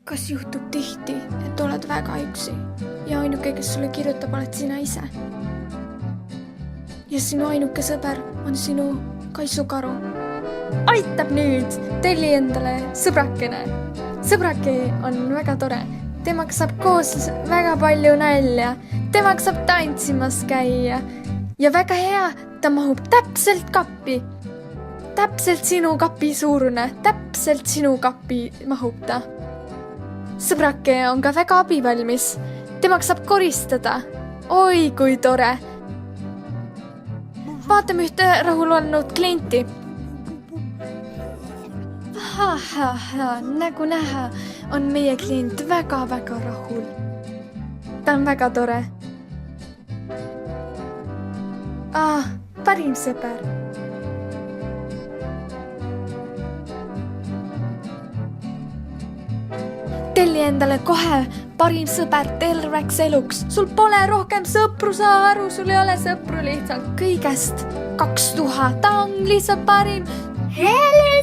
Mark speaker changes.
Speaker 1: Kas juhtub tihti, et oled väga üksi ja ainuke, kes sulle kirjutab, oled sina ise? Ja sinu ainuke sõber on sinu kaisukaru. Aitab nüüd! Telli endale sõbrakene. Sõbrake on väga tore. Temaga saab koos väga palju nälja. Temaga saab tantsimas käia. Ja väga hea, ta mahub täpselt kappi. Täpselt sinu kapi suurune. Täpselt sinu kapi mahub ta. Sõbrake on ka väga abivalmis. Temaga saab koristada. Oi, kui tore! Vaatame ühte rahul olnud klienti. Nagu näha on meie klient väga-väga rahul. Ta on väga tore. Parim sõber. Telli endale kohe parim sõber terveks eluks. Sul pole rohkem sõpru, saa aru, sul ei ole sõpru lihtsalt kõigest 2000. Ta on lihtsalt parim. Heli!